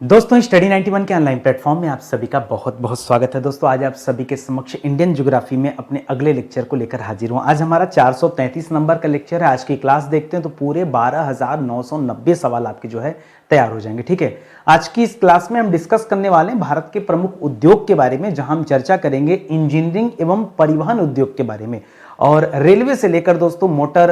दोस्तों स्टडी 91 के online platform में आप सभी का बहुत बहुत स्वागत है। दोस्तों आज आप सभी के समक्ष इंडियन ज्योग्राफी में अपने अगले लेक्चर को लेकर हाजिर हूं। आज हमारा 433 नंबर का लेक्चर है। आज की क्लास देखते हैं तो पूरे 12,990 सवाल आपके जो है तैयार हो जाएंगे। ठीक है, आज की इस क्लास में हम डिस्कस करने वाले हैं भारत के प्रमुख उद्योग के बारे में, जहां हम चर्चा करेंगे इंजीनियरिंग एवं परिवहन उद्योग के बारे में और रेलवे से लेकर दोस्तों मोटर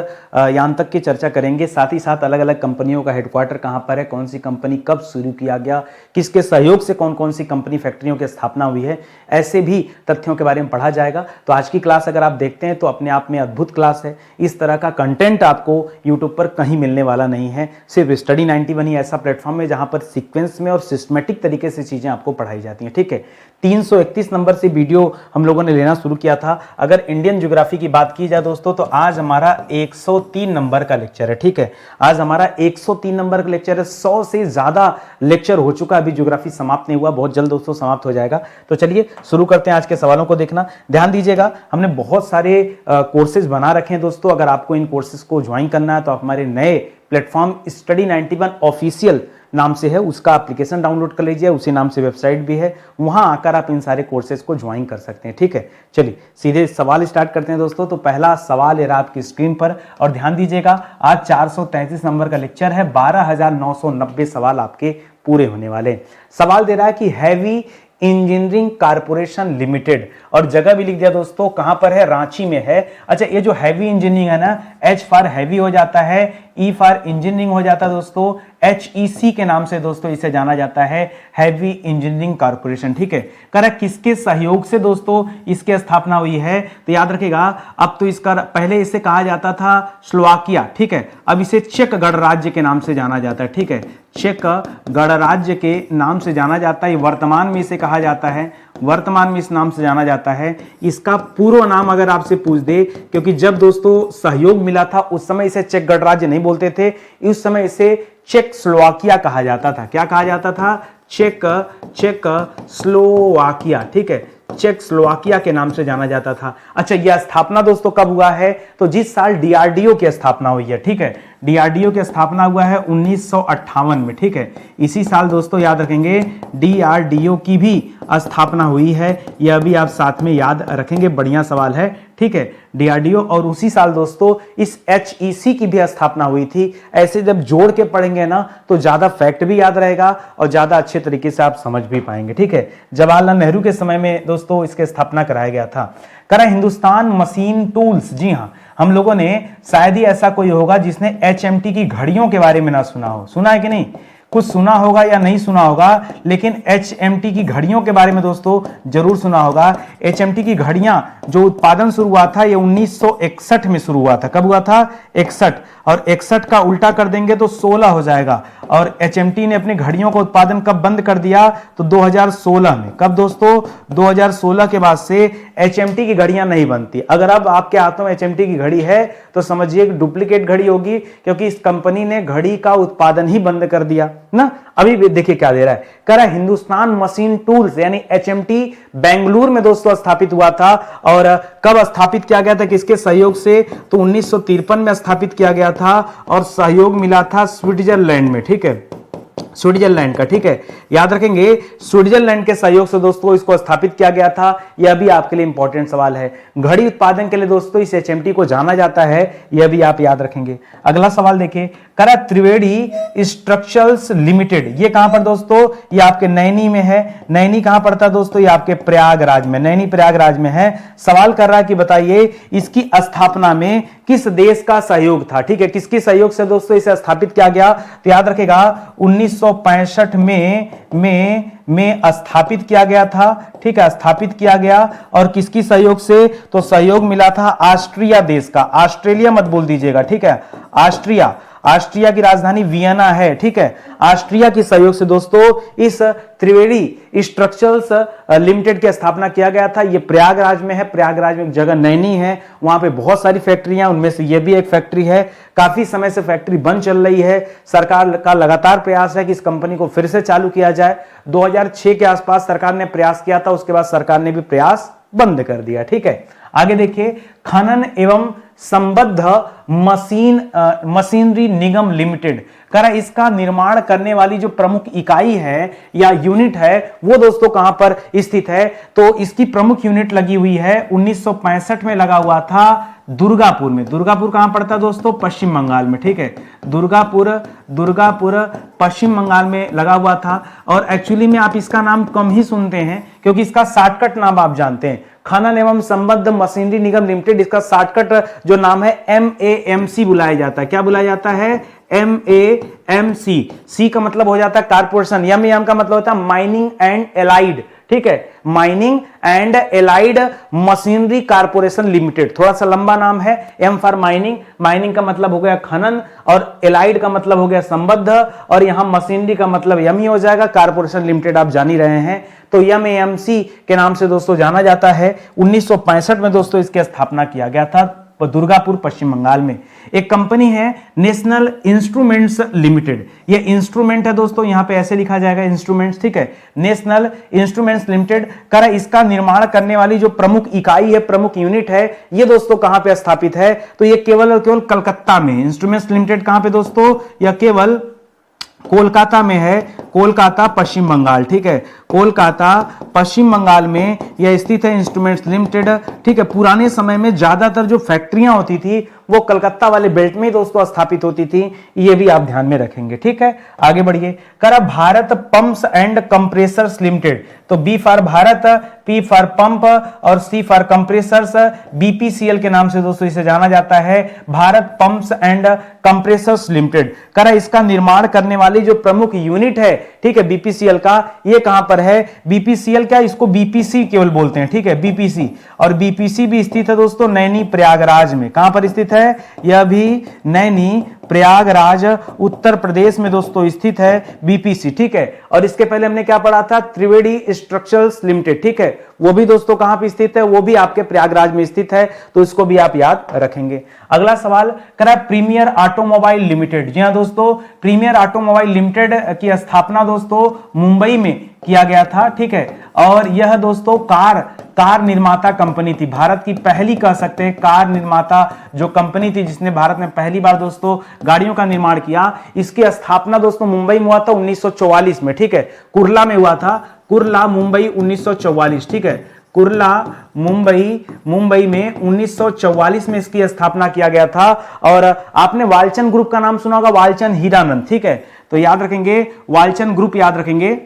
यान तक की चर्चा करेंगे। साथ ही साथ अलग अलग कंपनियों का हेडक्वार्टर कहां पर है, कौन सी कंपनी कब शुरू किया गया, किसके सहयोग से कौन कौन सी कंपनी फैक्ट्रियों की स्थापना हुई है, ऐसे भी तथ्यों के बारे में पढ़ा जाएगा। तो आज की क्लास अगर आप देखते हैं तो अपने आप में अद्भुत क्लास है। इस तरह का कंटेंट आपको यूट्यूब पर कहीं मिलने वाला नहीं है। सिर्फ स्टडी 91 ही ऐसा प्लेटफॉर्म है जहां पर सीक्वेंस में और सिस्टमेटिक तरीके से चीजें आपको पढ़ाई जाती हैं। ठीक है, 331 नंबर से वीडियो हम लोगों ने लेना शुरू किया था। अगर इंडियन ज्योग्राफी की बात की जाए दोस्तों तो आज हमारा 103 नंबर का लेक्चर है। ठीक है, आज हमारा 103 नंबर का लेक्चर है। 100 से ज्यादा लेक्चर हो चुका, अभी ज्योग्राफी समाप्त नहीं हुआ, बहुत जल्द दोस्तों समाप्त हो जाएगा। तो चलिए शुरू करते हैं आज के सवालों को देखना। ध्यान दीजिएगा, हमने बहुत सारे कोर्सेज बना रखे हैं दोस्तों। अगर आपको इन कोर्सेज को ज्वाइन करना है तो आप हमारे नए प्लेटफॉर्म स्टडी 91 ऑफिशियल नाम से है, उसका एप्लीकेशन डाउनलोड कर लीजिए। उसी नाम से वेबसाइट भी है, वहां आकर आप इन सारे कोर्सेज को ज्वाइन कर सकते हैं। ठीक है, चलिए सीधे सवाल स्टार्ट करते हैं दोस्तों। तो पहला सवाल है आपकी स्क्रीन पर और ध्यान दीजिएगा, आज 433 नंबर का लेक्चर है। 12,990 सवाल आपके पूरे होने वाले हैं। सवाल दे रहा है कि हैवी इंजीनियरिंग कारपोरेशन लिमिटेड, और जगह भी लिख दिया दोस्तों, कहां पर है, रांची में है। अच्छा, ये जो हैवी इंजीनियरिंग है ना, एच फॉर हैवी हो जाता है, ई फॉर इंजीनियरिंग हो जाता है दोस्तों, HEC के नाम से दोस्तों इसे जाना जाता है, हैवी इंजीनियरिंग कारपोरेशन। ठीक है, करा किसके सहयोग से दोस्तों इसकी स्थापना हुई है, तो याद रखिएगा, अब तो इसका पहले इसे कहा जाता था स्लोवाकिया। ठीक है, अब इसे चेक गणराज्य के नाम से जाना जाता है। ठीक है, चेक गणराज्य के नाम से जाना जाता है। वर्तमान में इसे कहा जाता है, वर्तमान में इस नाम से जाना जाता है। इसका पूर्व नाम अगर आपसे पूछ दे, क्योंकि जब दोस्तों सहयोग मिला था उस समय इसे चेक गणराज्य नहीं बोलते थे, उस समय इसे चेक स्लोवाकिया कहा जाता था। क्या कहा जाता था? चेक स्लोवाकिया। ठीक है, चेक स्लोवाकिया के नाम से जाना जाता था। अच्छा, यह स्थापना दोस्तों कब हुआ है, तो जिस साल डीआरडीओ की स्थापना हुई है। ठीक है, डीआरडीओ की स्थापना हुआ है 1958 में। ठीक है, इसी साल दोस्तों याद रखेंगे डीआरडीओ की भी स्थापना हुई है। यह भी आप साथ में याद रखेंगे, बढ़िया सवाल है। ठीक है, डीआरडीओ, और उसी साल दोस्तों इस HEC की भी स्थापना हुई थी। ऐसे जब जोड़ के पढ़ेंगे ना तो ज्यादा फैक्ट भी याद रहेगा और ज्यादा अच्छे तरीके से आप समझ भी पाएंगे। ठीक है, जवाहरलाल नेहरू के समय में दोस्तों इसकी स्थापना कराया गया था। करा हिंदुस्तान मशीन टूल्स, जी हाँ, हम लोगों ने शायद ही ऐसा कोई होगा जिसने HMT की घड़ियों के बारे में ना सुना हो। सुना है कि नहीं? कुछ सुना होगा या नहीं सुना होगा, लेकिन HMT की घड़ियों के बारे में दोस्तों जरूर सुना होगा। HMT की घड़ियां जो उत्पादन शुरू हुआ था ये 1961 में शुरू हुआ था। कब हुआ था? 61, और 61 का उल्टा कर देंगे तो 16 हो जाएगा। और HMT ने अपनी घड़ियों का उत्पादन कब बंद कर दिया? तो 2016 में। कब दोस्तों? 2016 के बाद से HMT की घड़ियां नहीं बनती। अगर अब आपके हाथों में HMT की घड़ी है तो समझिए डुप्लीकेट घड़ी होगी, क्योंकि इस कंपनी ने घड़ी का उत्पादन ही बंद कर दिया ना। अभी भी देखिए क्या दे रहा है, कह रहा है हिंदुस्तान मशीन टूल्स यानी HMT बेंगलुरु में दोस्तों स्थापित हुआ था। और कब स्थापित किया गया था, किसके सहयोग से? तो 1953 में स्थापित किया गया था और सहयोग मिला था स्विट्जरलैंड में। ठीक है, स्विट्जरलैंड का। ठीक है, याद रखेंगे स्विट्जरलैंड के सहयोग से दोस्तों इसको स्थापित किया गया था। यह भी आपके लिए इंपॉर्टेंट सवाल है। घड़ी उत्पादन के लिए दोस्तों इस HMT को जाना जाता है, यह भी आप याद रखेंगे। अगला सवाल देखिए, करा त्रिवेणी स्ट्रक्चर्स लिमिटेड, ये कहां पर दोस्तों? ये आपके नैनी में है। नैनी कहां पड़ता है दोस्तों? ये आपके प्रयागराज में, नैनी प्रयागराज में है। सवाल कर रहा है कि बताइए इसकी स्थापना में किस देश का सहयोग था। ठीक है, किसके सहयोग से दोस्तों इसे स्थापित किया गया? तो याद रखेगा 1965 में स्थापित किया गया था। ठीक है, स्थापित किया गया, और किसकी सहयोग से? तो सहयोग मिला था ऑस्ट्रिया देश का। ऑस्ट्रेलिया मत बोल दीजिएगा। ठीक है, ऑस्ट्रिया, ऑस्ट्रिया की राजधानी वियना है। ठीक है, ऑस्ट्रिया के सहयोग से दोस्तों इस त्रिवेणी स्ट्रक्चर्स लिमिटेड की स्थापना किया गया था। यह प्रयागराज में है। प्रयागराज में एक जगह नैनी है, वहां पे बहुत सारी फैक्ट्रियां, उनमें से यह भी एक फैक्ट्री है। काफी समय से फैक्ट्री बंद चल रही है। सरकार का लगातार प्रयास है कि इस कंपनी को फिर से चालू किया जाए। 2006 के आसपास सरकार ने प्रयास किया था, उसके बाद सरकार ने भी प्रयास बंद कर दिया। ठीक है, आगे देखिए, खनन एवं संबद्ध मशीनरी निगम लिमिटेड। कह रहा इसका निर्माण करने वाली जो प्रमुख इकाई है या यूनिट है वो दोस्तों कहां पर स्थित है, तो इसकी प्रमुख यूनिट लगी हुई है 1965 में लगा हुआ था दुर्गापुर में। दुर्गापुर कहां पड़ता है दोस्तों? पश्चिम बंगाल में, ठीक है। दुर्गापुर पश्चिम बंगाल में लगा हुआ था। और एक्चुअली में आप इसका नाम कम ही सुनते हैं क्योंकि इसका शॉर्टकट नाम आप जानते हैं, खनन एवं संबद्ध मशीनरी निगम लिमिटेड। इसका शॉर्टकट जो नाम है MAMC बुलाया जाता है। क्या बुलाया जाता है? MAMC। सी का मतलब हो जाता है कारपोरेशन, एम का मतलब होता है माइनिंग एंड एलाइड, ठीक है, mining and allied machinery corporation limited. थोड़ा सा लंबा नाम है। एम फॉर माइनिंग, माइनिंग का मतलब हो गया खनन, और एलाइड का मतलब हो गया संबद्ध, और यहां मशीनरी का मतलब एम ही हो जाएगा। कारपोरेशन लिमिटेड आप जान ही रहे हैं, तो MAMC के नाम से दोस्तों जाना जाता है। 1965 में दोस्तों इसकी स्थापना किया गया था दुर्गापुर पश्चिम बंगाल में। एक कंपनी है नेशनल इंस्ट्रूमेंट्स लिमिटेड। ये इंस्ट्रूमेंट है दोस्तों, यहां पे ऐसे लिखा जाएगा इंस्ट्रूमेंट्स, ठीक है, नेशनल इंस्ट्रूमेंट्स लिमिटेड। कर इसका निर्माण करने वाली जो प्रमुख इकाई है, प्रमुख यूनिट है, ये दोस्तों कहां पे स्थापित है? तो ये केवल और केवल कलकत्ता में। इंस्ट्रूमेंट्स लिमिटेड कहां पे दोस्तों? यह केवल कोलकाता में है, कोलकाता पश्चिम बंगाल, ठीक है, कोलकाता पश्चिम बंगाल में यह स्थित है इंस्ट्रूमेंट्स लिमिटेड, ठीक है। पुराने समय में ज्यादातर जो फैक्ट्रियां होती थी वो कलकत्ता वाले बेल्ट में दोस्तों स्थापित होती थी, ये भी आप ध्यान में रखेंगे, ठीक है। आगे बढ़िए। करा Bharat pumps and compressors limited. तो B for Bharat, P for pump और सी फॉर कंप्रेसर्स, BPCL के नाम से दोस्तों इसे जाना जाता है, Bharat pumps and compressors limited. करा इसका निर्माण करने वाली जो प्रमुख यूनिट है, ठीक है, BPCL का, ये कहां पर है? BPCL क्या, इसको BPC केवल बोलते हैं, ठीक है, BPC। और BPC भी स्थित है दोस्तों नैनी प्रयागराज में। कहां पर स्थित है? यह भी नैनी प्रयागराज उत्तर प्रदेश में दोस्तों स्थित है BPC, ठीक है। और इसके पहले हमने क्या पढ़ा था? त्रिवेणी स्ट्रक्चर्स लिमिटेड, ठीक है, वो भी दोस्तों कहां पे स्थित है? वो भी आपके प्रयागराज में स्थित है, तो इसको भी आप याद रखेंगे। अगला सवाल करा प्रीमियर ऑटोमोबाइल लिमिटेड। जी हां दोस्तों, प्रीमियर ऑटोमोबाइल लिमिटेड की स्थापना दोस्तों मुंबई में किया गया था, ठीक है। और यह दोस्तों कार निर्माता कंपनी थी, भारत की पहली कह सकते हैं कार निर्माता जो कंपनी थी जिसने भारत में पहली बार दोस्तों गाड़ियों का निर्माण किया। इसकी स्थापना दोस्तों मुंबई में हुआ था 1944 में, ठीक है, कुर्ला में हुआ था, कुर्ला मुंबई 1944, ठीक है, कुर्ला मुंबई में 1944 में इसकी स्थापना किया गया था। और आपने वालचंद ग्रुप का नाम सुना होगा, वालचंद हीरानंद, ठीक है, तो याद रखेंगे वालचंद ग्रुप, याद रखेंगे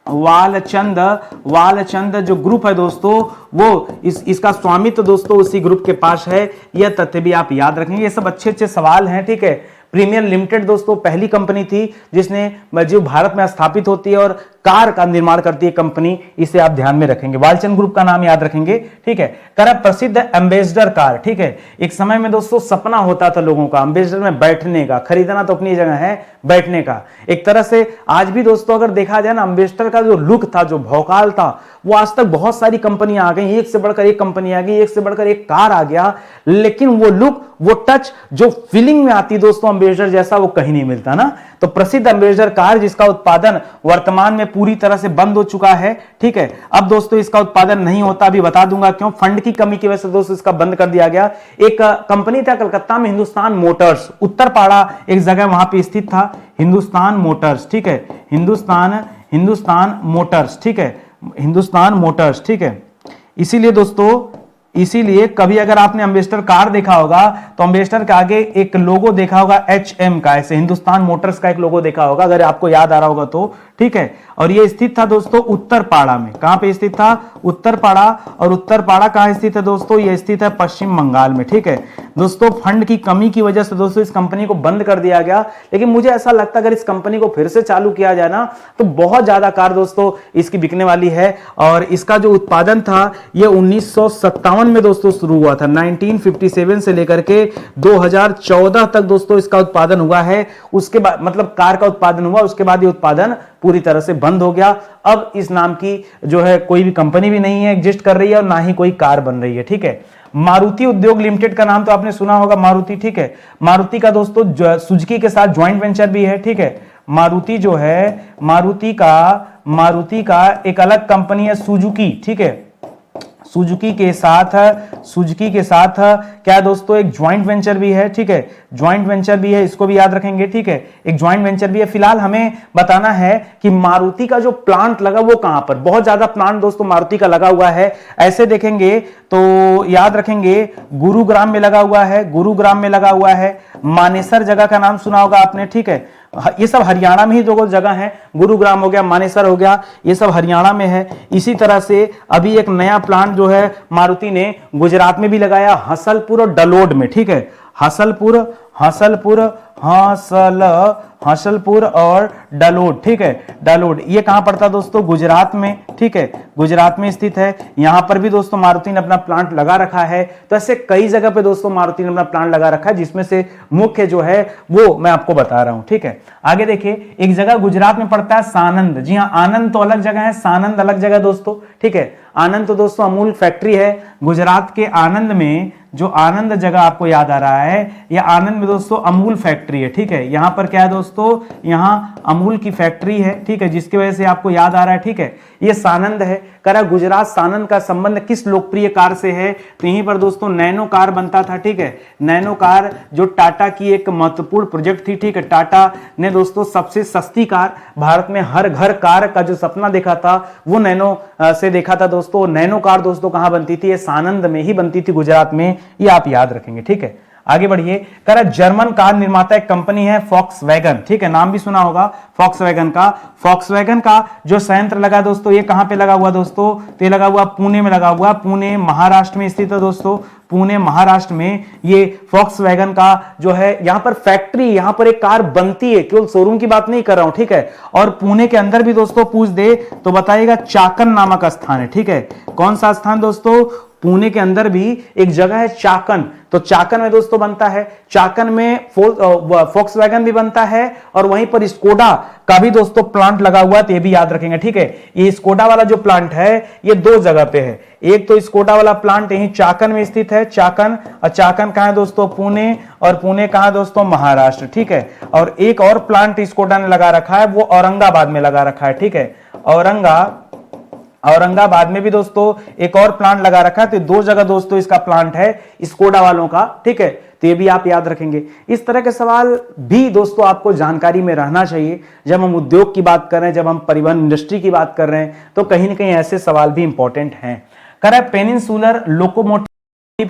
वालचंद जो ग्रुप है दोस्तों वो इसका स्वामित्व दोस्तों उसी ग्रुप के पास है, यह तथ्य भी आप याद रखेंगे। ये सब अच्छे सवाल हैं, ठीक है। प्रीमियर लिमिटेड दोस्तों पहली कंपनी थी जिसने जो भारत में स्थापित होती है और कार का निर्माण करती है कंपनी, इसे आप ध्यान में रखेंगे। वालचंद ग्रुप का नाम याद रखेंगे, ठीक है। करा प्रसिद्ध एम्बेसडर कार, ठीक है, एक समय में दोस्तों सपना होता था लोगों का एम्बेसडर में बैठने का, खरीदना तो अपनी जगह है, बैठने का। एक तरह से आज भी दोस्तों अगर देखा जाए ना, एम्बेसडर का जो लुक था, जो भौकाल था, वो आज तक बहुत सारी कंपनियां आ गई, एक से बढ़कर एक कंपनी आ गई, एक से बढ़कर एक कार आ गया, लेकिन वो लुक, वो टच, जो फीलिंग में आती दोस्तों एम्बेसडर जैसा, वो कहीं नहीं मिलता ना। तो प्रसिद्ध एम्बेसडर कार जिसका उत्पादन वर्तमान में पूरी तरह से बंद हो चुका है, ठीक है। अब दोस्तों इसका उत्पादन नहीं होता, अभी बता दूंगा क्यों। फंड की कमी की वजह से दोस्तों इसका बंद कर दिया गया। एक कंपनी था कलकत्ता में, हिंदुस्तान मोटर्स, उत्तरपाड़ा एक जगह वहां पे स्थित था, हिंदुस्तान मोटर्स, ठीक है, हिंदुस्तान मोटर्स, ठीक है, हिंदुस्तान मोटर्स, ठीक है। इसीलिए कभी अगर आपने एम्बेसडर कार देखा होगा तो एम्बेसडर के आगे एक लोगो देखा होगा HM का, ऐसे हिंदुस्तान मोटर्स का एक लोगो देखा होगा, अगर आपको याद आ रहा होगा तो, ठीक है। और ये स्थित था दोस्तों उत्तरपाड़ा में। कहां पे स्थित था? उत्तरपाड़ा। और उत्तरपाड़ा कहां स्थित है दोस्तों? ये स्थित है पश्चिम बंगाल में, ठीक है। दोस्तों फंड की कमी की वजह से दोस्तों इस कंपनी को बंद कर दिया गया, लेकिन मुझे ऐसा लगता है अगर इस कंपनी को फिर से चालू किया जाए ना तो बहुत ज्यादा कार दोस्तों इसकी बिकने वाली है। और इसका जो उत्पादन था ये 1957 में दोस्तों शुरू हुआ था, 1957 से लेकर के 2014 तक दोस्तों इसका उत्पादन हुआ है। उसके बाद मतलब कार का उत्पादन हुआ, उसके बाद ये उत्पादन पूरी तरह से बंद हो गया। अब इस नाम की जो है कोई भी कंपनी भी नहीं है एग्जिस्ट कर रही है और ना ही कोई कार बन रही है, ठीक है। मारुति उद्योग लिमिटेड का नाम तो आपने सुना होगा, मारुति, ठीक है। मारुति का दोस्तों सुजुकी के साथ ज्वाइंट वेंचर भी है, ठीक है। मारुति जो है, मारुति का एक अलग कंपनी है सुजुकी, ठीक है, सुजुकी के साथ क्या है दोस्तों, एक ज्वाइंट वेंचर भी है, ठीक है, ज्वाइंट वेंचर भी है, इसको भी याद रखेंगे, ठीक है, एक ज्वाइंट वेंचर भी है। फिलहाल हमें बताना है कि मारुति का जो प्लांट लगा वो कहां पर, बहुत ज्यादा प्लांट दोस्तों मारुति का लगा हुआ है, ऐसे देखेंगे तो याद रखेंगे गुरुग्राम में लगा हुआ है, गुरुग्राम में लगा हुआ है, मानेसर जगह का नाम सुना होगा आपने, ठीक है, ये सब हरियाणा में ही दो जगह है, गुरुग्राम हो गया, मानेसर हो गया, ये सब हरियाणा में है। इसी तरह से अभी एक नया प्लांट जो है मारुति ने गुजरात में भी लगाया, हसलपुर और डलोड में, ठीक है, हसलपुर और डलोड, ठीक है, डलोड ये कहां पड़ता है दोस्तों, गुजरात में, ठीक है, गुजरात में स्थित है। यहां पर भी दोस्तों मारुति ने अपना प्लांट लगा रखा है। तो ऐसे कई जगह पे दोस्तों मारुति ने अपना प्लांट लगा रखा है, जिसमें से मुख्य जो है वो मैं आपको बता रहा हूं, ठीक है। आगे देखिए, एक जगह गुजरात में पड़ता है सानंद, जी हाँ, आनंद तो अलग जगह है, सानंद अलग जगह दोस्तों, ठीक है। आनंद तो दोस्तों अमूल फैक्ट्री है, गुजरात के आनंद में, जो आनंद जगह आपको याद आ रहा है, यह आनंद में दोस्तों अमूल फैक्ट्री है, ठीक है। यहां पर क्या है दोस्तों, यहां अमूल की फैक्ट्री है, ठीक है, जिसकी वजह से आपको याद आ रहा है, ठीक है। ये सानंद है। कह रहा गुजरात सानंद का संबंध किस लोकप्रिय कार से है, तो यहीं पर दोस्तों नैनो कार बनता था, ठीक है। नैनो कार जो टाटा की एक महत्वपूर्ण प्रोजेक्ट थी, ठीक है। टाटा ने दोस्तों सबसे सस्ती कार, भारत में हर घर कार का जो सपना देखा था वो नैनो से देखा था दोस्तों। नैनो कार दोस्तों कहां बनती थी, ये सानंद में ही बनती थी, गुजरात में, ये आप याद रखेंगे, ठीक है। आगे बढ़िए, कह रहा जर्मन कार निर्माता एक कंपनी है फॉक्सवैगन, ठीक है, नाम भी सुना होगा फॉक्सवैगन का। फॉक्सवैगन का जो संयंत्र लगा दोस्तों, ये कहां पे लगा हुआ दोस्तों, तो ये लगा हुआ पुणे में लगा हुआ, पुणे महाराष्ट्र में स्थित है दोस्तों, पुणे महाराष्ट्र में ये फॉक्सवैगन का जो है यहां पर फैक्ट्री, यहां पर एक कार बनती है, केवल शोरूम की बात नहीं कर रहा हूं, ठीक है। और पुणे के अंदर भी दोस्तों पूछ दे तो बताइएगा चाकन नामक स्थान है, ठीक है। कौन सा स्थान दोस्तों, पुणे के अंदर भी एक जगह है चाकन, तो चाकन में दोस्तों बनता है, चाकन में फॉक्सवैगन भी बनता है और वहीं पर स्कोडा का भी दोस्तों प्लांट लगा हुआ है, तो ये भी याद रखेंगे, ठीक है। ये स्कोडा वाला जो प्लांट है ये दो जगह पे है, एक तो स्कोडा वाला प्लांट यहीं चाकन में स्थित है, चाकन, और चाकन कहां है दोस्तों, पुणे, और पुणे कहां है दोस्तों, महाराष्ट्र, ठीक है। और एक और प्लांट स्कोडा ने लगा रखा है, वो औरंगाबाद में लगा रखा है, ठीक है। औरंगाबाद में भी दोस्तों एक और प्लांट लगा रखा है, तो दो जगह दोस्तों इसका प्लांट है स्कोडा वालों का, ठीक है। तो ये भी आप याद रखेंगे। इस तरह के सवाल भी दोस्तों आपको जानकारी में रहना चाहिए जब हम उद्योग की बात कर रहे हैं, जब हम परिवहन इंडस्ट्री की बात कर रहे हैं, तो कहीं ना कहीं ऐसे सवाल भी इंपॉर्टेंट हैं। कह रहा है पेनिनसुलर लोकोमोटिव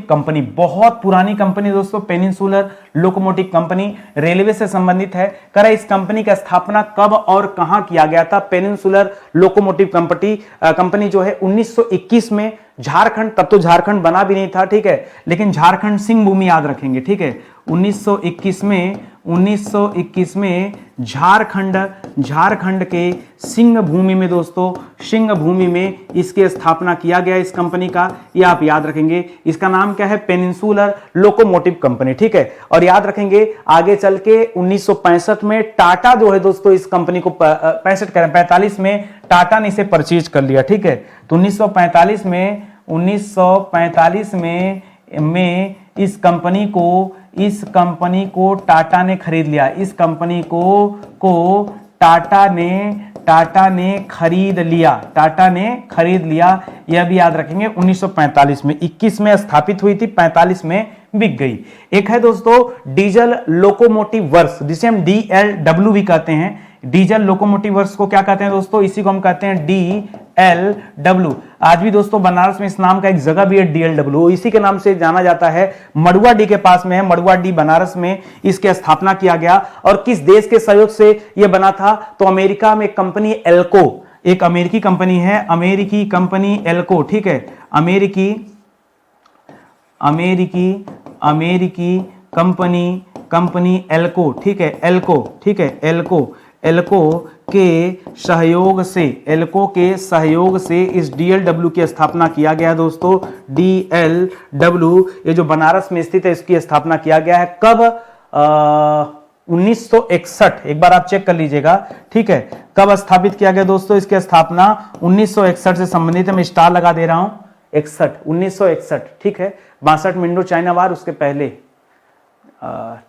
कंपनी, बहुत पुरानी कंपनी दोस्तों, पेनिनसुलर लोकोमोटिव कंपनी रेलवे से संबंधित है। कह रहा है इस कंपनी की स्थापना कब और कहां किया गया था, पेनिनसुलर लोकोमोटिव कंपनी जो है 1921 में, झारखंड, तब तो झारखंड बना भी नहीं था, ठीक है, लेकिन झारखंड सिंह भूमि याद रखेंगे, ठीक है। 1921 में झारखंड के सिंह भूमि में दोस्तों, सिंह भूमि में इसकी स्थापना किया गया इस कंपनी का, ये आप याद रखेंगे। इसका नाम क्या है, पेनिनसुलर लोकोमोटिव कंपनी, ठीक है। और याद रखेंगे आगे चल के 1965 में टाटा जो है दोस्तों इस कंपनी को 45 में टाटा ने इसे परचेज कर लिया, ठीक है। तो 1945 में इस कंपनी को टाटा ने खरीद लिया, इस कंपनी को टाटा ने खरीद लिया, यह भी याद रखेंगे। 1945 में, 21 में स्थापित हुई थी, 45 में बिक गई। एक है दोस्तों डीजल लोकोमोटिव वर्क्स, जिसे हम DLW भी कहते हैं। डीजल लोकोमोटिव वर्क्स को क्या कहते हैं दोस्तों, इसी को हम कहते हैं DLW। आज भी दोस्तों बनारस में इस नाम का एक जगह भी है DLW, इसी के नाम से जाना जाता है। मड़ुआडीह के पास में है, मड़ुआडीह बनारस में इसकी स्थापना किया गया। और किस देश के सहयोग से यह बना था, तो अमेरिका में कंपनी एल्को, एक अमेरिकी कंपनी है, अमेरिकी कंपनी एल्को, ठीक है। अमेरिकी कंपनी एल्को, ठीक है, एल्को के सहयोग से इस DLW की स्थापना किया गया है दोस्तों। DLW ये जो बनारस में स्थित है, इसकी स्थापना किया गया है कब, 1961, एक बार आप चेक कर लीजिएगा, ठीक है। कब स्थापित किया गया दोस्तों, इसकी स्थापना 1961 से संबंधित है, मैं स्टार लगा दे रहा हूं, 1961, ठीक है। 62 में इंडो चाइना वार, उसके पहले,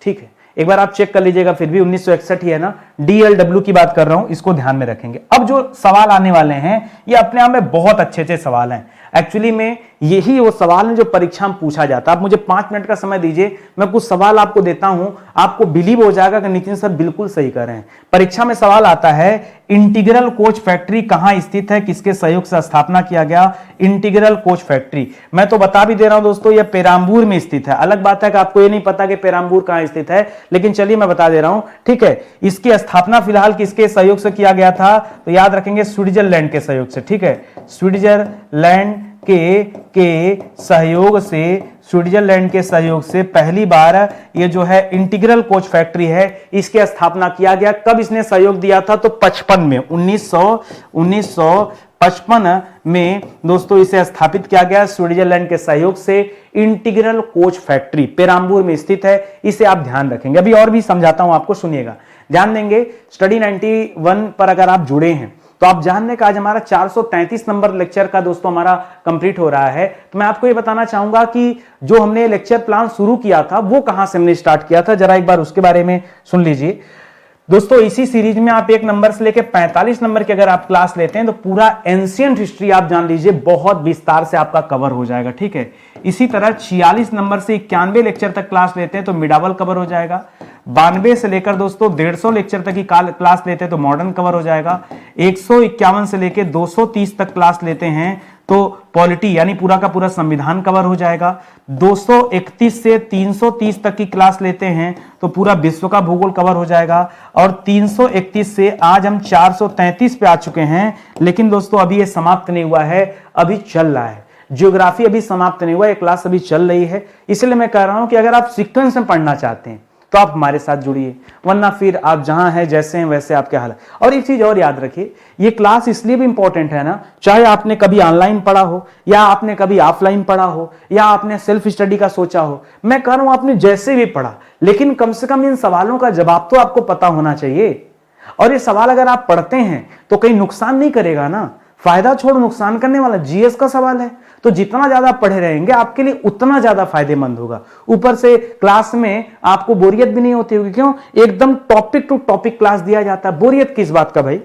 ठीक है। एक बार आप चेक कर लीजिएगा, फिर भी 1961 ही है ना, DLW की बात कर रहा हूं, इसको ध्यान में रखेंगे। अब जो सवाल आने वाले हैं ये अपने आप में बहुत अच्छे सवाल हैं। एक्चुअली में यही वो सवाल है जो परीक्षा में पूछा जाता है। आप मुझे 5 मिनट का समय दीजिए, मैं कुछ सवाल आपको देता हूं, आपको बिलीव हो जाएगा कि नितिन सर बिल्कुल सही कर रहे हैं। परीक्षा में सवाल आता है इंटीग्रल कोच फैक्ट्री कहां स्थित है, किसके सहयोग से स्थापना किया गया इंटीग्रल कोच फैक्ट्री। मैं तो बता भी दे रहा हूं दोस्तों, यह पेराम्बूर में स्थित है। अलग बात है कि आपको ये नहीं पता कि पेराम्बूर कहां स्थित है, लेकिन चलिए मैं बता दे रहा हूं, ठीक है। इसकी स्थापना फिलहाल किसके सहयोग से किया गया था, तो याद रखेंगे स्विट्जरलैंड के सहयोग से, ठीक है। स्विट्जरलैंड के सहयोग से, स्विट्जरलैंड के सहयोग से पहली बार ये जो है इंटीग्रल कोच फैक्ट्री है इसकी स्थापना किया गया। कब इसने सहयोग दिया था, तो 55 में 1955 में दोस्तों इसे स्थापित किया गया स्विट्जरलैंड के सहयोग से। इंटीग्रल कोच फैक्ट्री पेराम्बूर में स्थित है, इसे आप ध्यान रखेंगे। अभी और भी समझाता हूं आपको, सुनिएगा, ध्यान देंगे। स्टडी 91 पर अगर आप जुड़े हैं तो आप जानने का आज हमारा 433 नंबर लेक्चर का दोस्तों हमारा कंप्लीट हो रहा है। तो मैं आपको ये बताना चाहूंगा कि जो हमने लेक्चर प्लान शुरू किया था वो कहां से हमने स्टार्ट किया था, जरा एक बार उसके बारे में सुन लीजिए दोस्तों। इसी सीरीज में आप 1 नंबर से लेकर 45 नंबर की अगर आप क्लास लेते हैं तो पूरा एंशिएंट हिस्ट्री आप जान लीजिए, बहुत विस्तार से आपका कवर हो जाएगा, ठीक है। इसी तरह 46 नंबर से 91 लेक्चर तक क्लास लेते हैं तो मिडावल कवर हो जाएगा। 92 से लेकर दोस्तों 150 लेक्चर तक की क्लास लेते हैं तो मॉडर्न कवर हो जाएगा। 151 से लेकर 230 तक क्लास लेते हैं तो पॉलिटी यानी पूरा का पूरा संविधान कवर हो जाएगा। 231 से 330 तक की क्लास लेते हैं तो पूरा विश्व का भूगोल कवर हो जाएगा। और 331 से आज हम 433 पे आ चुके हैं, लेकिन दोस्तों अभी ये समाप्त नहीं हुआ है, अभी चल रहा है। ज्योग्राफी अभी समाप्त नहीं हुआ, ये क्लास अभी चल रही है। इसलिए मैं कह रहा हूं कि अगर आप सीक्वेंस में पढ़ना चाहते हैं तो आप हमारे साथ जुड़िए, वरना फिर आप जहां हैं जैसे हैं वैसे आपके हाल है। और एक चीज और याद रखिए, ये क्लास इसलिए भी इंपॉर्टेंट है ना, चाहे आपने कभी ऑनलाइन पढ़ा हो या आपने कभी ऑफलाइन पढ़ा हो या आपने सेल्फ स्टडी का सोचा हो, मैं कह रहा हूं आपने जैसे भी पढ़ा, लेकिन कम से कम इन सवालों का जवाब तो आपको पता होना चाहिए। और ये सवाल अगर आप पढ़ते हैं तो कहीं नुकसान नहीं करेगा ना, फायदा छोड़ नुकसान करने वाला जीएस का सवाल है, तो जितना ज्यादा पढ़े रहेंगे आपके लिए उतना ज्यादा फायदेमंद होगा। ऊपर से क्लास में आपको बोरियत भी नहीं होती होगी, क्यों, एकदम टॉपिक टू टॉपिक क्लास दिया जाता है। बोरियत किस बात का भाई,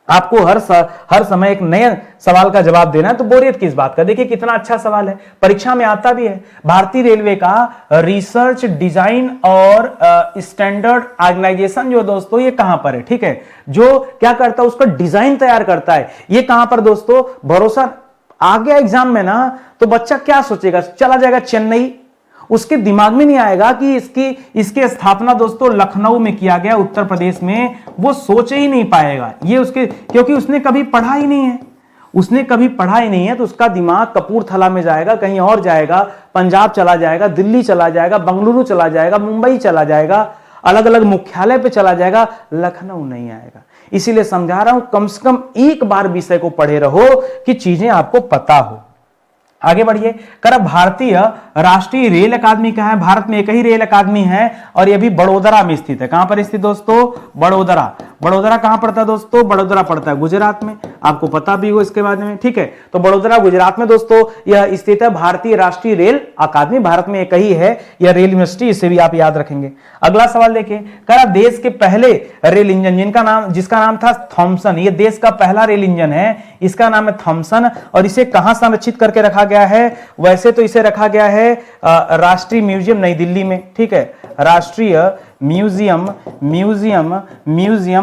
आपको हर समय एक नए सवाल का जवाब देना है, तो बोरियत किस बात का। देखिए कितना अच्छा सवाल है, परीक्षा में आता भी है। भारतीय रेलवे का रिसर्च डिजाइन और स्टैंडर्ड ऑर्गेनाइजेशन जो दोस्तों ये कहां पर है, ठीक है, जो क्या करता है उसका डिजाइन तैयार करता है, ये कहां पर दोस्तों, भरोसा आ गया एग्जाम में ना तो बच्चा क्या सोचेगा, चला जाएगा चेन्नई, उसके दिमाग में नहीं आएगा कि इसकी स्थापना दोस्तों लखनऊ में किया गया, उत्तर प्रदेश में, वो सोच ही नहीं पाएगा ये उसके, क्योंकि उसने कभी पढ़ा ही नहीं है, उसने कभी पढ़ा ही नहीं है, तो उसका दिमाग कपूरथला में जाएगा, कहीं और जाएगा, पंजाब चला जाएगा, दिल्ली चला जाएगा, बंगलुरु चला जाएगा, मुंबई चला जाएगा, अलग अलग मुख्यालय पे चला जाएगा, लखनऊ नहीं आएगा। इसीलिए समझा रहा हूं कम से कम एक बार विषय को पढ़े रहो कि चीजें आपको पता हो। आगे बढ़िए, कर भारतीय राष्ट्रीय रेल अकादमी कहां है, भारत में एक ही रेल अकादमी है और यह भी बड़ोदरा में स्थित है। कहां पर स्थित दोस्तों, बड़ोदरा। बड़ोदरा कहां पड़ता है दोस्तों, बड़ोदरा पड़ता है गुजरात में, आपको पता भी हो इसके बारे में, ठीक है। तो बड़ोदरा गुजरात में दोस्तों यह स्थित है भारतीय राष्ट्रीय रेल अकादमी, भारत में एक ही है यह रेल यूनिवर्सिटी, इसे भी आप याद रखेंगे। अगला सवाल देखिए, करा देश के पहले रेल इंजन जिसका नाम था थॉमसन, यह देश का पहला रेल इंजन है, इसका नाम है थॉमसन, और इसे कहां संरक्षित करके रखा गया है, वैसे तो इसे रखा गया है राष्ट्रीय म्यूजियम नई दिल्ली में, ठीक है, राष्ट्रीय म्यूजियम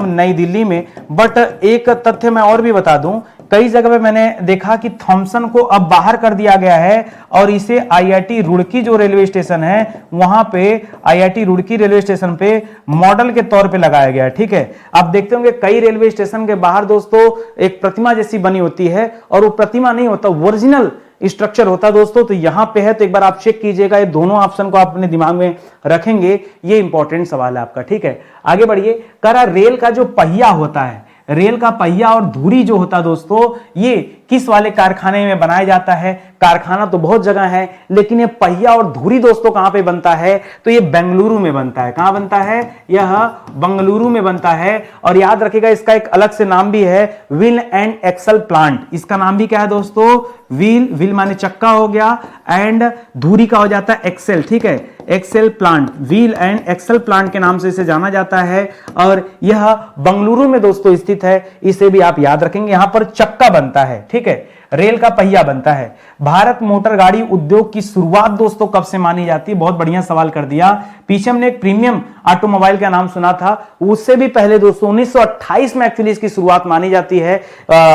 नई दिल्ली में। बट एक तथ्य मैं और भी बता दूं, कई जगह पे मैंने देखा कि थॉमसन को अब बाहर कर दिया गया है और इसे आईआईटी रुड़की जो रेलवे स्टेशन है वहां पे, आईआईटी रुड़की रेलवे स्टेशन पे मॉडल के तौर पे लगाया गया है, ठीक है। आप देखते होंगे कई रेलवे स्टेशन के बाहर दोस्तों एक प्रतिमा जैसी बनी होती है, और वो प्रतिमा नहीं होता, ओरिजिनल स्ट्रक्चर होता है दोस्तों। तो यहां पे है, तो एक बार आप चेक कीजिएगा, ये दोनों ऑप्शन को आप अपने दिमाग में रखेंगे, ये इंपॉर्टेंट सवाल है आपका, ठीक है। आगे बढ़िए, करा रेल का जो पहिया होता है, रेल का पहिया और धुरी जो होता है दोस्तों, ये किस वाले कारखाने में बनाया जाता है? कारखाना तो बहुत जगह है, लेकिन ये पहिया और धुरी दोस्तों कहां पे बनता है? तो ये बेंगलुरु में बनता है। कहां बनता है? यह बेंगलुरु में बनता है। और याद रखिएगा इसका एक अलग से नाम भी है, व्हील एंड एक्सल प्लांट। इसका नाम भी क्या है दोस्तों? व्हील माने चक्का हो गया, एंड धुरी का हो जाता है एक्सेल, ठीक है, axle plant, wheel and axle plant के नाम से इसे जाना जाता है। और यह बेंगलुरु में दोस्तों स्थित है, इसे भी आप याद रखेंगे। यहां पर चक्का बनता है, ठीक है, रेल का पहिया बनता है। भारत मोटर गाड़ी उद्योग की शुरुआत दोस्तों कब से मानी जाती है? बहुत बढ़िया सवाल कर दिया। पीछे हमने एक प्रीमियम ऑटोमोबाइल का नाम सुना था, उससे भी पहले दोस्तों 1928 में एक्चुअली इसकी शुरुआत मानी जाती है।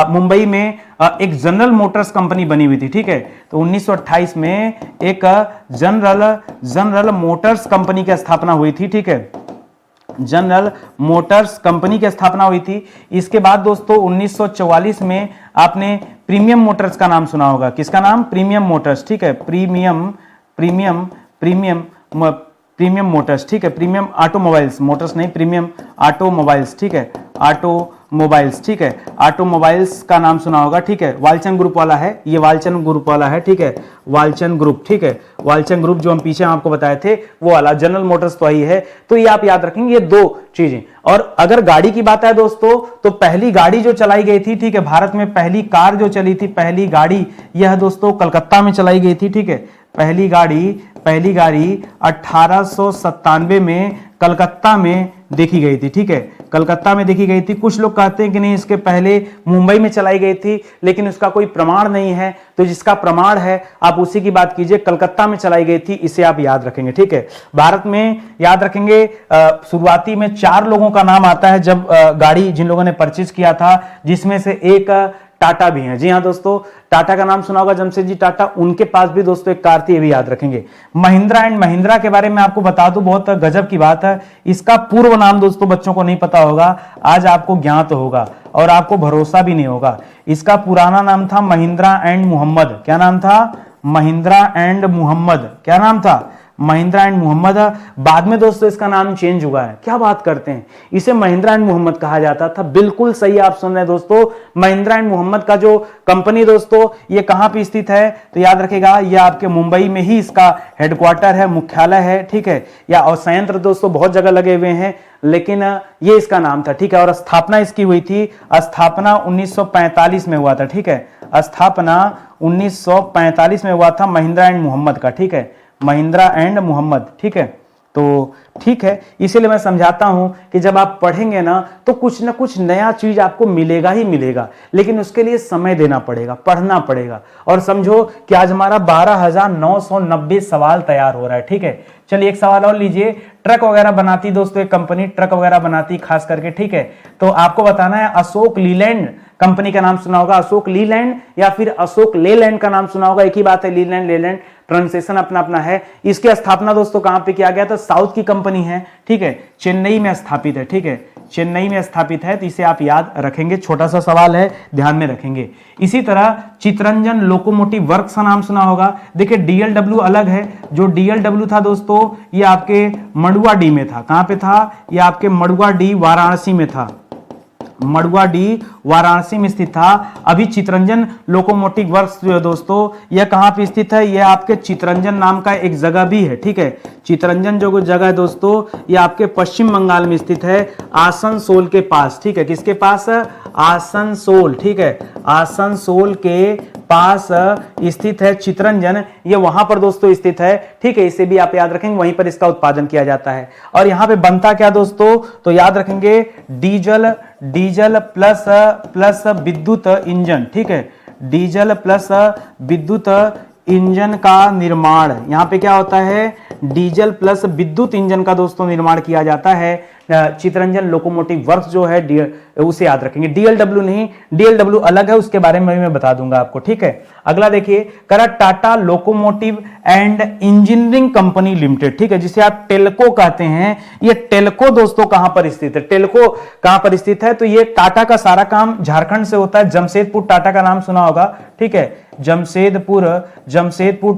मुंबई में एक जनरल मोटर्स कंपनी बनी हुई थी, ठीक है, तो 1928 में एक जनरल मोटर्स कंपनी की स्थापना हुई थी, ठीक है, जनरल मोटर्स कंपनी की स्थापना हुई थी। इसके बाद दोस्तों 1944 में आपने प्रीमियम मोटर्स का नाम सुना होगा। किसका नाम? प्रीमियम मोटर्स, ठीक है, प्रीमियम मोटर्स, ठीक है, प्रीमियम ऑटोमोबाइल्स, मोटर्स नहीं, प्रीमियम ऑटोमोबाइल्स, ठीक है, ऑटोमोबाइल्स, ठीक है, ऑटोमोबाइल्स का नाम सुना होगा, ठीक है, वालचंद ग्रुप वाला है, ये वालचंद ग्रुप वाला है, ठीक है, वालचंद ग्रुप, ठीक है, वालचंद ग्रुप जो हम पीछे आपको बताए थे वो वाला। जनरल मोटर्स तो ही है, तो ये आप याद रखेंगे, ये दो चीजें। और अगर गाड़ी की बात है दोस्तों, तो पहली गाड़ी जो चलाई गई थी, ठीक है, भारत में पहली कार जो चली थी, पहली गाड़ी, यह दोस्तों कलकत्ता में चलाई गई थी, ठीक है, पहली गाड़ी 1897 में कलकत्ता में देखी गई थी, ठीक है, कलकत्ता में देखी गई थी। कुछ लोग कहते हैं कि नहीं, इसके पहले मुंबई में चलाई गई थी, लेकिन उसका कोई प्रमाण नहीं है। तो जिसका प्रमाण है आप उसी की बात कीजिए, कलकत्ता में चलाई गई थी, इसे आप याद रखेंगे, ठीक है। भारत में याद रखेंगे शुरुआती में 4 लोगों का नाम आता है जब गाड़ी जिन लोगों ने परचेज किया था, जिसमें से एक टाटा भी है। जी हाँ दोस्तों, टाटा का नाम सुना होगा, जमशेदजी टाटा, उनके पास भी दोस्तों एक कार थी, ये भी याद रखेंगे। महिंद्रा एंड महिंद्रा के बारे में आपको बता दूं, बहुत गजब की बात है, इसका पूर्व नाम दोस्तों बच्चों को नहीं पता होगा, आज आपको ज्ञात होगा और आपको भरोसा भी नहीं होगा। इसका पुराना नाम था महिंद्रा एंड मोहम्मद। क्या नाम था? महिंद्रा एंड मोहम्मद। क्या नाम था? महिंद्रा एंड मोहम्मद। बाद में दोस्तों इसका नाम चेंज हुआ है। क्या बात करते हैं, इसे महिंद्रा एंड मोहम्मद कहा जाता था। बिल्कुल सही आप सुन रहे हैं दोस्तों। महिंद्रा एंड मोहम्मद का जो कंपनी दोस्तों, ये कहां पे स्थित है? तो याद रखेगा, ये आपके मुंबई में ही इसका हेडक्वार्टर है, मुख्यालय है, ठीक है, या और संयंत्र दोस्तों बहुत जगह लगे हुए हैं, लेकिन ये इसका नाम था, ठीक है। और स्थापना इसकी हुई थी, स्थापना 1945 में हुआ था, ठीक है, स्थापना 1945 में हुआ था महिंद्रा एंड मोहम्मद का, ठीक है, महिंद्रा एंड मोहम्मद, ठीक है। तो ठीक है, इसीलिए मैं समझाता हूं कि जब आप पढ़ेंगे ना तो कुछ ना कुछ नया चीज आपको मिलेगा ही मिलेगा, लेकिन उसके लिए समय देना पड़ेगा, पढ़ना पड़ेगा। और समझो कि आज हमारा 12,990 सवाल तैयार हो रहा है, ठीक है। चलिए एक सवाल और लीजिए। ट्रक वगैरह बनाती दोस्तों एक कंपनी, ट्रक वगैरह बनाती खास करके, ठीक है, तो आपको बताना है अशोक लीलैंड कंपनी का नाम सुना होगा, अशोक लीलैंड या फिर अशोक लेलैंड का नाम सुना होगा, एक ही बात है, लीलैंड लेलैंड, प्रोनाउंसिएशन अपना अपना है। इसकी स्थापना दोस्तों कहां पे किया गया था? साउथ की कंपनी है, ठीक है, चेन्नई में स्थापित है, ठीक है, चेन्नई में स्थापित है, तो इसे आप याद रखेंगे। छोटा सा सवाल है, ध्यान में रखेंगे। इसी तरह चितरंजन लोकोमोटिव वर्क्स का नाम सुना होगा। देखिए डीएलडब्ल्यू अलग है, जो डीएलडब्ल्यू था दोस्तों ये आपके मड़ुआडीह में था। कहां पे था? ये आपके मड़ुआडीह वाराणसी में था, मड़ुआडीह वाराणसी में स्थित था। अभी चितरंजन लोकोमोटिव वर्क्स जो है दोस्तों, यह कहां पे स्थित है? यह आपके चितरंजन नाम का एक जगह भी है, ठीक है, चितरंजन जो जगह है दोस्तों, यह आपके पश्चिम बंगाल में स्थित है, आसनसोल के पास, ठीक है, किसके पास? आसनसोल, ठीक है, आसनसोल के पास स्थित है चितरंजन, ये वहां पर दोस्तों स्थित है, ठीक है, इसे भी आप याद रखेंगे, वहीं पर इसका उत्पादन किया जाता है। और यहां पे बनता क्या दोस्तों? तो याद रखेंगे डीजल प्लस विद्युत इंजन, ठीक है, डीजल प्लस विद्युत इंजन का निर्माण। यहां पे क्या होता है? डीजल प्लस विद्युत इंजन का दोस्तों निर्माण किया जाता है। चितरंजन लोकोमोटिव वर्क्स जो है उसे याद रखेंगे। डीएलडब्ल्यू नहीं, डीएलडब्ल्यू अलग है, उसके बारे में मैं बता दूंगा आपको, ठीक है। अगला देखिए, करा Tata locomotive and engineering company limited, ठीक है, जिसे आप टेल्को कहते हैं। ये टेल्को दोस्तों कहां पर स्थित है? टेल्को कहां पर स्थित है? तो ये टाटा का सारा काम झारखंड से होता है। जमशेदपुर टाटा का नाम सुना होगा, ठीक है, जमशेदपुर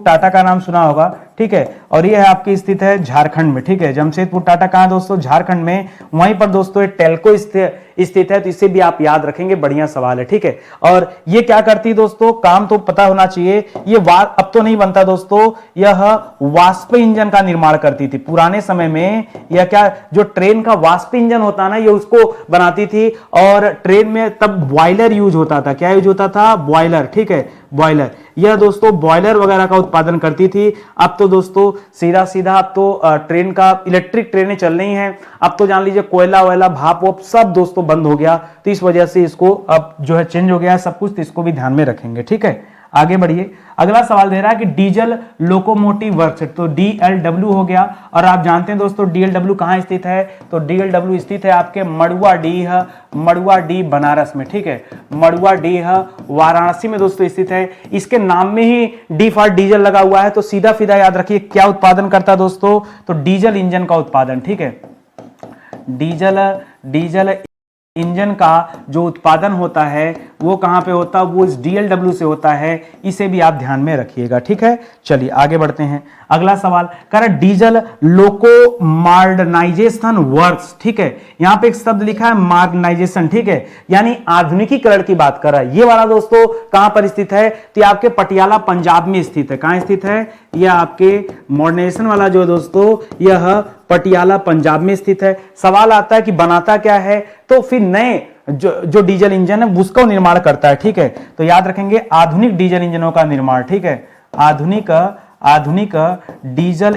टाटा का नाम सुना होगा, ठीक है। और ये है आपकी स्थित है झारखंड में, ठीक है। जमशेदपुर टाटा कहाँ है दोस्तों? झारखंड में। वहीं पर दोस्तों टेल्को स्थित है, तो इसे भी आप याद रखेंगे, बढ़िया सवाल है, ठीक है। और ये क्या करती है दोस्तों? काम तो पता होना चाहिए। ये अब तो नहीं बनता दोस्तों, यह वाष्प इंजन का निर्माण करती थी पुराने समय में। यह क्या, जो ट्रेन का वाष्प इंजन होता है ना, ये उसको बनाती थी। और ट्रेन में तब बॉयलर यूज होता था। क्या यूज होता था? बॉयलर, ठीक है, बॉयलर। यह दोस्तों बॉयलर वगैरह का उत्पादन करती थी। अब तो दोस्तों सीधा सीधा अब तो ट्रेन का इलेक्ट्रिक ट्रेनें चल रही हैं। अब तो जान लीजिए कोयला वोयला भाप वोप सब दोस्तों बंद हो गया, तो इस वजह से इसको अब जो है चेंज हो गया है सब कुछ, तो इसको भी ध्यान में रखेंगे, ठीक है। आगे बढ़िए। अगला सवाल दे रहा है कि डीजल लोकोमोटिव वर्क्स, तो डीएलडब्ल्यू हो गया। और आप जानते हैं दोस्तों डीएलडब्ल्यू कहां स्थित है? तो डीएलडब्ल्यू स्थित है आपके मड़ुआडीह बनारस में, ठीक है। मड़ुआडीह वाराणसी में दोस्तों स्थित है। इसके नाम में ही डी फॉर डीजल लगा हुआ है, तो सीधा सीधा याद रखिए क्या उत्पादन करता है दोस्तों? तो डीजल इंजन का उत्पादन, ठीक है। डीजल इंजन का जो उत्पादन होता है वो कहां पे होता है? वो इस डीएलडब्ल्यू से होता है। इसे भी आप ध्यान में रखिएगा, ठीक है। चलिए आगे बढ़ते हैं। अगला सवाल कह रहा डीजल लोको मॉडर्नाइजेशन वर्क्स, ठीक है। यहां पे एक शब्द लिखा है मॉडर्नाइजेशन, ठीक है, यानी आधुनिकीकरण की बात कर रहा है। ये वाला दोस्तों कहां पर स्थित है? तो आपके पटियाला पंजाब में स्थित है। कहां स्थित है? यह आपके मॉडर्नाइजेशन वाला जो है दोस्तों, यह पटियाला पंजाब में स्थित है। सवाल आता है कि बनाता क्या है? तो फिर नए जो डीजल इंजन है उसका निर्माण करता है, ठीक है। तो याद रखेंगे आधुनिक डीजल इंजनों का निर्माण, ठीक है। आधुनिक डीजल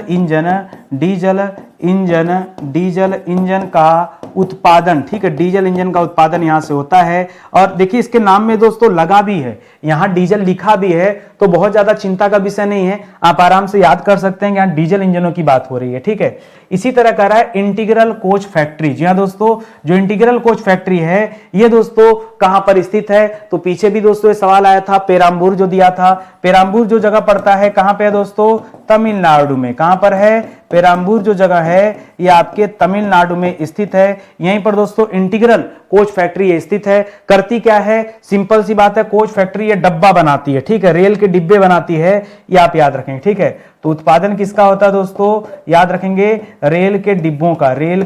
इंजन का उत्पादन, ठीक है। डीजल इंजन का उत्पादन यहां से होता है। और देखिए इसके नाम में दोस्तों लगा भी है, यहां डीजल लिखा भी है, तो बहुत ज्यादा चिंता का विषय नहीं है, आप आराम से याद कर सकते हैं कि यहां डीजल इंजनों की बात हो रही है, ठीक है। इसी तरह कह रहा है इंटीग्रल कोच फैक्ट्री। जी हां दोस्तों, जो इंटीग्रल कोच फैक्ट्री है ये दोस्तों कहां पर स्थित है? तो पीछे भी दोस्तों ये सवाल आया था, पेराम्बूर जो दिया था। पेराम्बूर जो जगह पड़ता है कहां पे है दोस्तों? तमिलनाडु में। कहां पर है? पेराम्बूर जो जगह है ये आपके तमिलनाडु में स्थित है। यहीं पर दोस्तों इंटीग्रल कोच फैक्ट्री स्थित है। करती क्या है? सिंपल सी बात है, कोच फैक्ट्री ये डब्बा बनाती है, ठीक है, रेल के डिब्बे बनाती है, ये आप याद रखेंगे, ठीक है। तो उत्पादन किसका होता है दोस्तों? याद रखेंगे रेल के डिब्बों का, रेल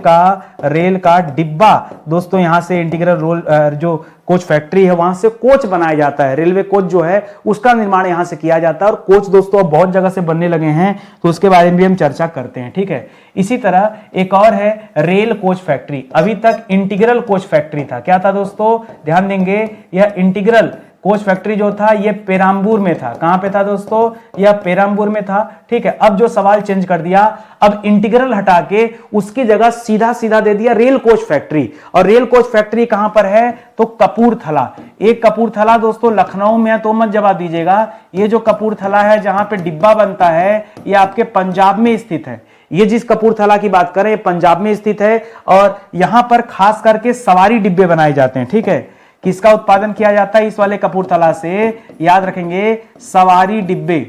का डिब्बा दोस्तों। यहां से इंटीग्रल रोल जो कोच फैक्ट्री है वहां से कोच बनाया जाता है, रेलवे कोच जो है उसका निर्माण यहां से किया जाता है। और कोच दोस्तों अब बहुत जगह से बनने लगे हैं, तो उसके बारे में भी हम चर्चा करते हैं, ठीक है। इसी तरह एक और है रेल कोच फैक्ट्री। अभी तक इंटीग्रल कोच फैक्ट्री था, क्या था दोस्तों? ध्यान देंगे, यह इंटीग्रल कोच फैक्ट्री जो था ये पेराम्बूर में था। कहां पे था दोस्तों? यह पेराम्बूर में था, ठीक है। अब जो सवाल चेंज कर दिया, अब इंटीग्रल हटा के उसकी जगह सीधा सीधा दे दिया रेल कोच फैक्ट्री। और रेल कोच फैक्ट्री कहां पर है? तो कपूरथला। एक कपूरथला दोस्तों लखनऊ में है, तो मत जवाब दीजिएगा। ये जो कपूरथला है जहां पे डिब्बा बनता है ये आपके पंजाब में स्थित है। ये जिस कपूरथला की बात करें पंजाब में स्थित है। और यहां पर खास करके सवारी डिब्बे बनाए जाते हैं, ठीक है। किसका उत्पादन किया जाता है इस वाले कपूरथला से? याद रखेंगे सवारी डिब्बे।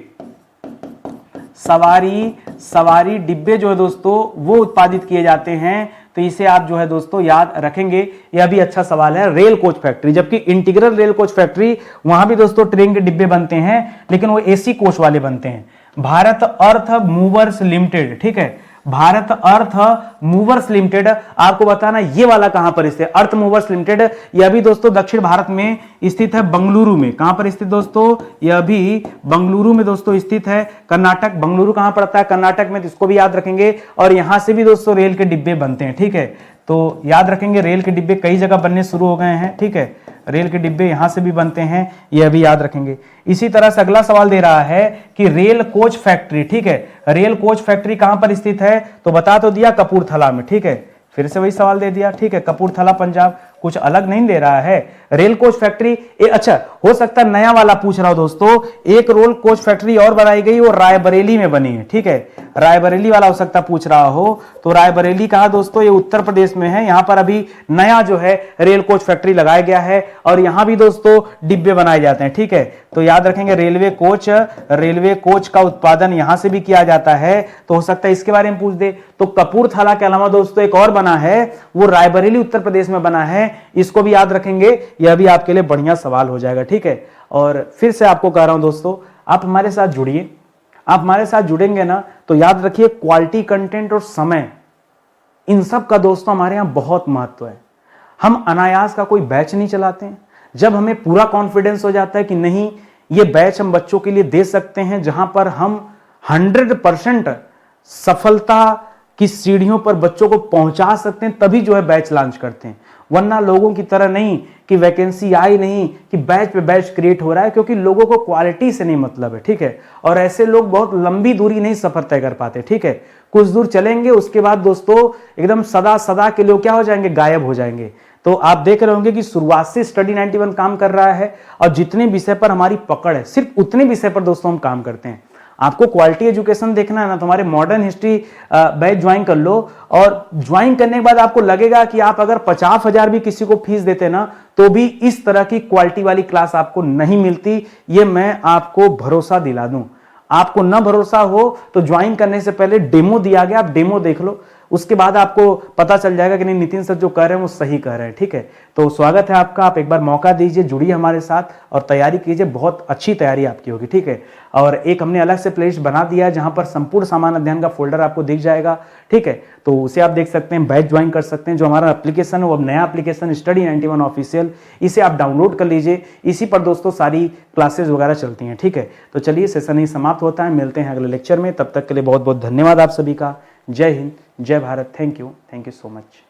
सवारी डिब्बे जो है दोस्तों वो उत्पादित किए जाते हैं, तो इसे आप जो है दोस्तों याद रखेंगे। यह भी अच्छा सवाल है, रेल कोच फैक्ट्री। जबकि इंटीग्रल रेल कोच फैक्ट्री वहां भी दोस्तों ट्रेन के डिब्बे बनते हैं, लेकिन वो एसी कोच वाले बनते हैं। भारत अर्थ मूवर्स लिमिटेड, ठीक है, भारत अर्थ मूवर्स लिमिटेड। आपको बताना ये वाला कहां पर स्थित है? अर्थ मूवर्स लिमिटेड यह भी दोस्तों दक्षिण भारत में स्थित है, बंगलुरु में। कहां पर स्थित दोस्तों? यह भी बंगलुरु में दोस्तों स्थित है। कर्नाटक, बंगलुरु कहां पड़ता है? कर्नाटक में, तो इसको भी याद रखेंगे। और यहां से भी दोस्तों रेल के डिब्बे बनते हैं, ठीक है। तो याद रखेंगे रेल के डिब्बे कई जगह बनने शुरू हो गए हैं, ठीक है। रेल के डिब्बे यहां से भी बनते हैं, यह भी याद रखेंगे। इसी तरह से अगला सवाल दे रहा है कि रेल कोच फैक्ट्री, ठीक है, रेल कोच फैक्ट्री कहां पर स्थित है? तो बता तो दिया कपूरथला में, ठीक है। फिर से वही सवाल दे दिया, ठीक है, कपूरथला पंजाब, कुछ अलग नहीं दे रहा है। रेल कोच फैक्ट्री अच्छा हो सकता है नया वाला पूछ रहा हो दोस्तों। एक रेल कोच फैक्ट्री और बनाई गई, वो रायबरेली में बनी है, ठीक है। रायबरेली वाला हो सकता पूछ रहा हो, तो रायबरेली कहा दोस्तों? ये उत्तर प्रदेश में है। यहां पर अभी नया जो है रेल कोच फैक्ट्री लगाया गया है, और यहां भी दोस्तों डिब्बे बनाए जाते हैं, ठीक है। तो याद रखेंगे रेलवे कोच का उत्पादन यहां से भी किया जाता है, तो हो सकता है इसके बारे में पूछ दे। तो कपूरथला के अलावा दोस्तों एक और बना है, वो रायबरेली उत्तर प्रदेश में बना है, इसको भी याद रखेंगे। यह भी आपके लिए बढ़िया सवाल हो जाएगा, ठीक है। और फिर से आपको कह रहा हूं दोस्तों, आप हमारे साथ जुड़िए, आप हमारे साथ जुड़ेंगे ना तो याद रखिए क्वालिटी कंटेंट और समय, इन सब का दोस्तों हमारे यहां बहुत महत्व है। हम अनायास का कोई बैच नहीं चलाते हैं। जब हमें पूरा कॉन्फिडेंस हो जाता है कि नहीं ये बैच हम बच्चों के लिए दे सकते हैं, जहां पर हम 100% सफलता की सीढ़ियों पर बच्चों को पहुंचा सकते हैं, तभी जो है बैच लॉन्च करते हैं। वरना लोगों की तरह नहीं कि वैकेंसी आई नहीं कि बैच पे बैच क्रिएट हो रहा है, क्योंकि लोगों को क्वालिटी से नहीं मतलब है, ठीक है। और ऐसे लोग बहुत लंबी दूरी नहीं सफर तय कर पाते, ठीक है। कुछ दूर चलेंगे, उसके बाद दोस्तों एकदम सदा सदा के लिए क्या हो जाएंगे, गायब हो जाएंगे। तो आप देख रहे होंगे कि शुरुआत से स्टडी 91 काम कर रहा है, और जितने विषय पर हमारी पकड़ है सिर्फ उतने विषय पर दोस्तों हम काम करते हैं। आपको क्वालिटी एजुकेशन देखना है ना, तो हमारे मॉडर्न हिस्ट्री बैच ज्वाइन कर लो, और ज्वाइन करने के बाद आपको लगेगा कि आप अगर 50,000 भी किसी को फीस देते ना, तो भी इस तरह की क्वालिटी वाली क्लास आपको नहीं मिलती। ये मैं आपको भरोसा दिला दूं। आपको ना भरोसा हो तो ज्वाइन करने से पहले डेमो दिया गया, आप डेमो देख लो, उसके बाद आपको पता चल जाएगा कि नहीं नितिन सर जो कह रहे हैं वो सही कह रहे हैं, ठीक है। तो स्वागत है आपका, आप एक बार मौका दीजिए, जुड़िए हमारे साथ और तैयारी कीजिए, बहुत अच्छी तैयारी आपकी होगी, ठीक है। और एक हमने अलग से प्लेलिस्ट बना दिया है जहां पर संपूर्ण सामान्य अध्ययन का फोल्डर आपको दिख जाएगा, ठीक है। तो उसे आप देख सकते हैं, बैच ज्वाइन कर सकते हैं। जो हमारा एप्लीकेशन है वो अब नया एप्लीकेशन स्टडी 91 ऑफिशियल, इसे आप डाउनलोड कर लीजिए। इसी पर दोस्तों सारी क्लासेस वगैरह चलती हैं, ठीक है। तो चलिए सेशन ही समाप्त होता है, मिलते हैं अगले लेक्चर में। तब तक के लिए बहुत बहुत धन्यवाद आप सभी का। जय हिंद, जय Bharat. Thank you so much.